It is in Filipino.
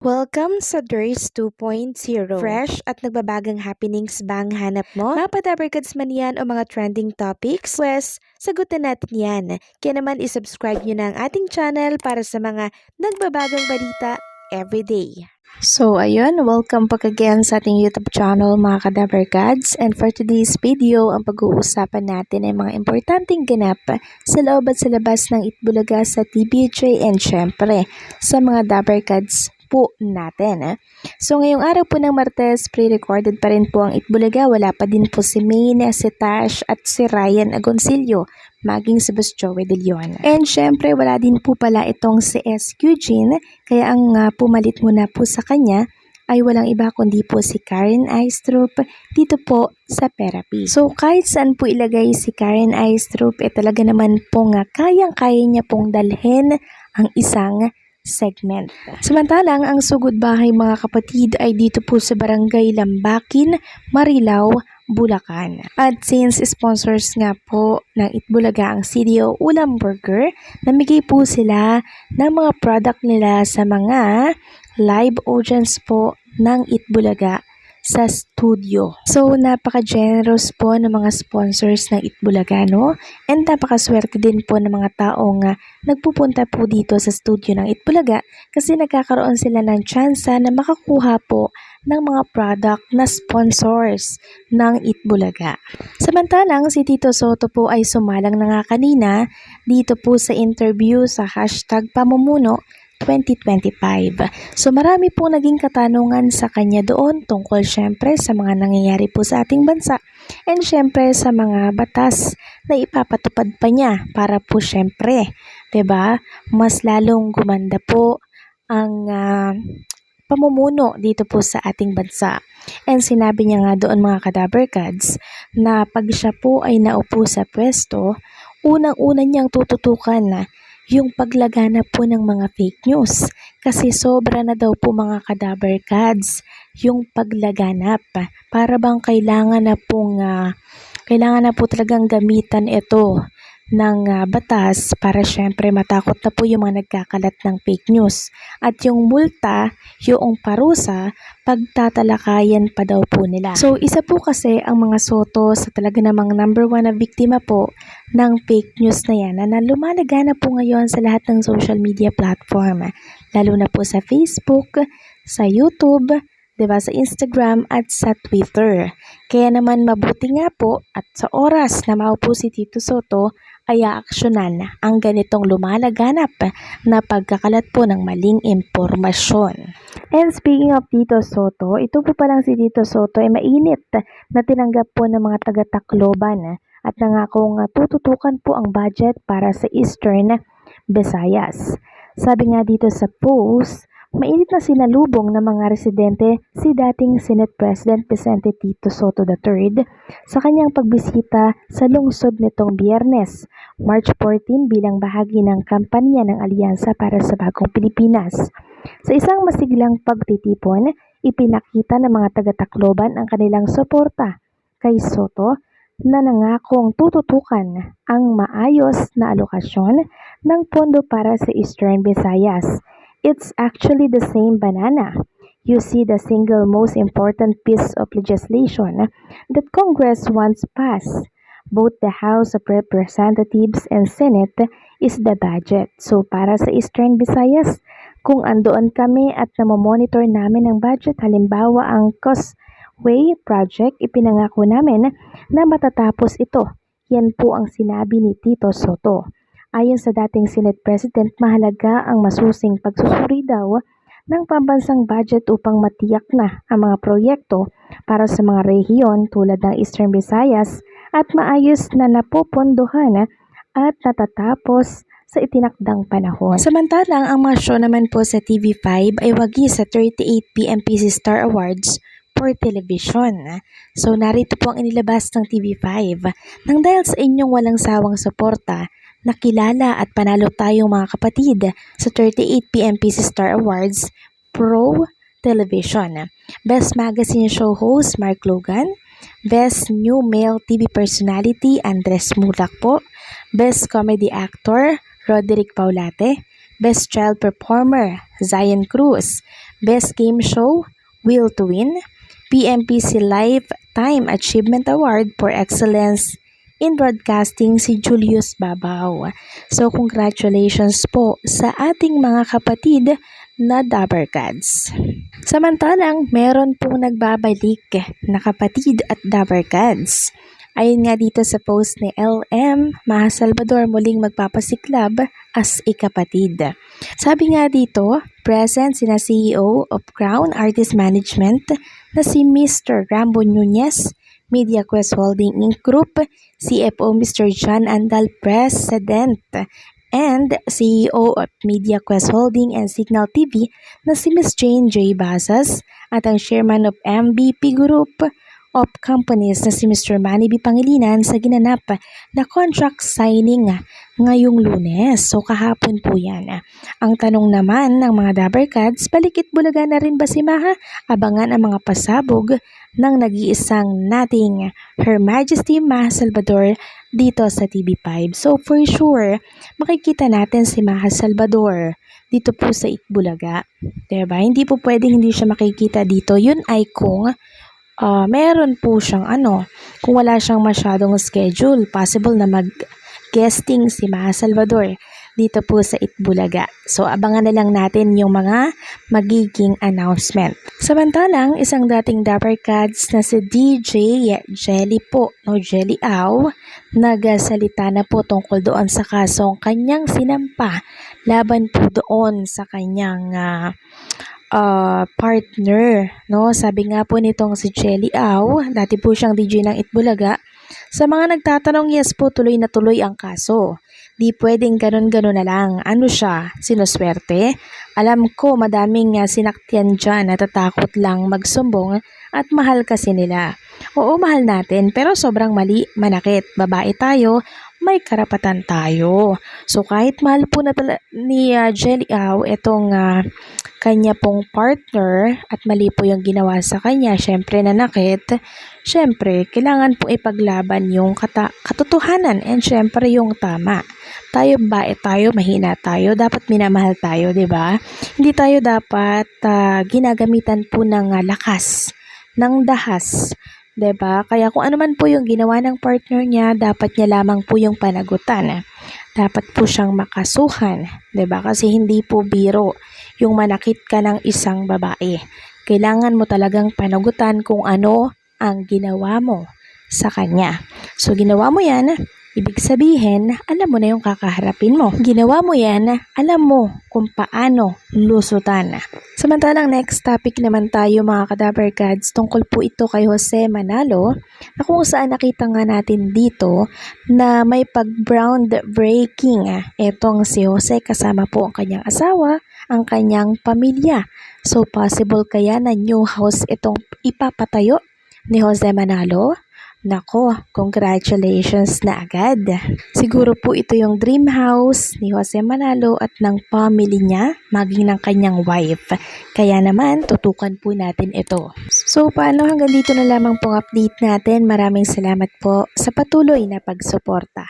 Welcome sa Durs 2.0. Fresh at nagbabagang happenings bang hanap mo? Mga padabarkads man yan o mga trending topics? Pwes, sagutin natin yan. Kaya naman isubscribe nyo na ang ating channel para sa mga nagbabagang balita everyday. So ayun, welcome back again sa ating YouTube channel mga kadabarkads. And for today's video, ang pag-uusapan natin ay mga importanteng ganap sa loob at sa labas ng Itbulaga sa TVJ and syempre sa mga dabarkads po natin. So ngayong araw po ng Martes, pre-recorded pa rin po ang Itbulaga. Wala pa din po si Maine, si Tash at si Ryan Agoncillo, maging si Boss Joey De Leon. And syempre wala din po pala itong si S. Eugene, kaya ang pumalit muna po sa kanya ay walang iba kundi po si Karen Aistrup dito po sa therapy. So kahit saan po ilagay si Karen Aistrup, talaga naman pong kayang-kaya niya pong dalhin ang isang segment. Samantalang ang sugod bahay mga kapatid ay dito po sa Barangay Lambakin, Marilao, Bulacan. At since sponsors nga po ng Itbulaga ang CDO Ulam Burger, namigay po sila ng mga product nila sa mga live audience po ng Itbulaga sa studio. So napaka-generous po ng mga sponsors ng Itbulaga, no? And napakaswerte din po ng mga taong nagpupunta po dito sa studio ng Itbulaga kasi nagkakaroon sila ng tsansa na makakuha po ng mga product na sponsors ng Itbulaga. Samantalang si Tito Soto po ay sumalang na nga kanina dito po sa interview sa #pamumuno 2025. So marami po naging katanungan sa kanya doon tungkol syempre sa mga nangyayari po sa ating bansa and syempre sa mga batas na ipapatupad pa niya para po syempre, 'di ba, mas lalong gumanda po ang pamumuno dito po sa ating bansa. And sinabi niya nga doon mga kadabarkads na pag siya po ay naupo sa pwesto, unang-una niyang tututukan na yung paglaganap po ng mga fake news. Kasi sobra na daw po mga kadabarkads yung paglaganap. Para bang kailangan na po talagang gamitan ito ng batas para syempre matakot na po yung mga nagkakalat ng fake news. At yung multa, yung parusa, pagtatalakayan pa daw po nila. So isa po kasi ang mga Soto sa talaga namang number 1 na biktima po ng fake news na yan na lumalaganap po ngayon sa lahat ng social media platform. Lalo na po sa Facebook, sa YouTube, diba, sa Instagram at sa Twitter. Kaya naman mabuti nga po at sa oras na maupo si Tito Soto ay aaksyonan ang ganitong lumalaganap na pagkakalat po ng maling impormasyon. And speaking of Tito Soto, ito po palang si Tito Soto ay mainit na tinanggap po ng mga taga-Tacloban at nangakong tututukan po ang budget para sa Eastern Visayas. Sabi nga dito sa post, mainit na sinalubong ng mga residente si dating Senate President Vicente Tito Soto III sa kanyang pagbisita sa lungsod nitong Biyernes, March 14 bilang bahagi ng kampanya ng Alyansa para sa Bagong Pilipinas. Sa isang masiglang pagtitipon, ipinakita ng mga taga-Tacloban ang kanilang suporta kay Soto na nangakong tututukan ang maayos na alokasyon ng pondo para sa Eastern Visayas. It's actually the same banana. You see, the single most important piece of legislation that Congress wants passed, both the House of Representatives and Senate, is the budget. So para sa Eastern Visayas, kung andoon kami at namomonitor namin ang budget, halimbawa ang Causeway Project, ipinangako namin na matatapos ito. Yan po ang sinabi ni Tito Soto. Ayon sa dating Senate President, mahalaga ang masusing pagsusuri daw ng pambansang budget upang matiyak na ang mga proyekto para sa mga rehiyon tulad ng Eastern Visayas at maayos na napopondohan at natatapos sa itinakdang panahon. Samantalang ang mga show naman po sa TV5 ay wagi sa 38 PMPC Star Awards for television. So narito po ang inilabas ng TV5 nang dahil sa inyong walang sawang suporta, nakilala at panalo tayong mga kapatid sa 38 PMPC Star Awards Pro Television. Best Magazine Show Host Mark Logan, Best New Male TV Personality Andres Mulak po, Best Comedy Actor Roderick Paulate, Best Child Performer Zion Cruz, Best Game Show, Will to Win, PMPC Lifetime Achievement Award for Excellence in Broadcasting si Julius Babaw. So congratulations po sa ating mga kapatid na Dabbercads. Samantalang meron pong nagbabalik na kapatid at Dabbercads. Ayon nga dito sa post ni LM, Maha Salvador muling magpapasiklab as ikapatid. Sabi nga dito, present sina CEO of Crown Artist Management na si Mr. Rambo Nunez, Media Quest Holding Inc. Group, CFO Mr. John Andal, President, and CEO of Media Quest Holding and Signal TV na si Ms. Jane J. Basas at ang Chairman of MVP Group of Companies na si Mr. Manny B. Pangilinan sa ginanap na contract signing ngayong Lunes. So kahapon po yan. Ang tanong naman ng mga Dabbercads, Balikit Bulaga na rin ba si Maha? Abangan ang mga pasabog ng nag-iisang nating Her Majesty Maha Salvador dito sa TV5. So for sure, makikita natin si Maha Salvador dito po sa Itbulaga. Diba? Hindi po pwedeng hindi siya makikita dito. Yun ay kung meron po siyang kung wala siyang masyadong schedule, possible na mag-guesting si Maha Salvador dito po sa Itbulaga. So abangan na lang natin yung mga magiging announcement. Samantalang, isang dating Dabbercads na si DJ Jelly po, Jelly Au, nagsalita na po tungkol doon sa kasong kanyang sinampa laban po doon sa kanyang partner, no? Sabi nga po nitong si Jelly Au, dati po siyang DJ ng Itbulaga. Sa mga nagtatanong, yes po, tuloy na tuloy ang kaso. Di pwedeng ganun-ganun na lang. Ano siya? Sinuswerte? Alam ko madaming sinaktian dyan, natatakot lang magsumbong at mahal kasi nila. Oo, mahal natin, pero sobrang mali, manakit. Babae tayo, may karapatan tayo. So kahit mahal po na ni Jelly Au itong kanya pong partner at mali po yung ginawa sa kanya, syempre nanakit, syempre kailangan po ipaglaban yung katotohanan and syempre yung tama. Tayo babae tayo, mahina tayo, dapat minamahal tayo, 'di ba? Hindi tayo dapat ginagamitan po ng lakas, ng dahas. 'Di ba? Kaya kung ano man po yung ginawa ng partner niya, dapat niya lamang po yung panagutan. Dapat po siyang makasuhan, 'di ba? Kasi hindi po biro yung manakit ka ng isang babae. Kailangan mo talagang panagutan kung ano ang ginawa mo sa kanya. So ginawa mo 'yan, ibig sabihin, alam mo na yung kakaharapin mo. Ginawa mo 'yan, alam mo kung paano lusutan. Samantalang next topic naman tayo mga ka-Dabbercads, tungkol po ito kay Jose Manalo, na kung saan nakita nga natin dito na may pag-groundbreaking etong si Jose kasama po ang kanyang asawa, ang kanyang pamilya. So possible kaya na new house itong ipapatayo ni Jose Manalo? Nako, congratulations na agad. Siguro po ito yung dream house ni Jose Manalo at ng family niya, maging ng kanyang wife. Kaya naman, tutukan po natin ito. So, paano hanggang dito na lamang pong update natin. Maraming salamat po sa patuloy na pagsuporta.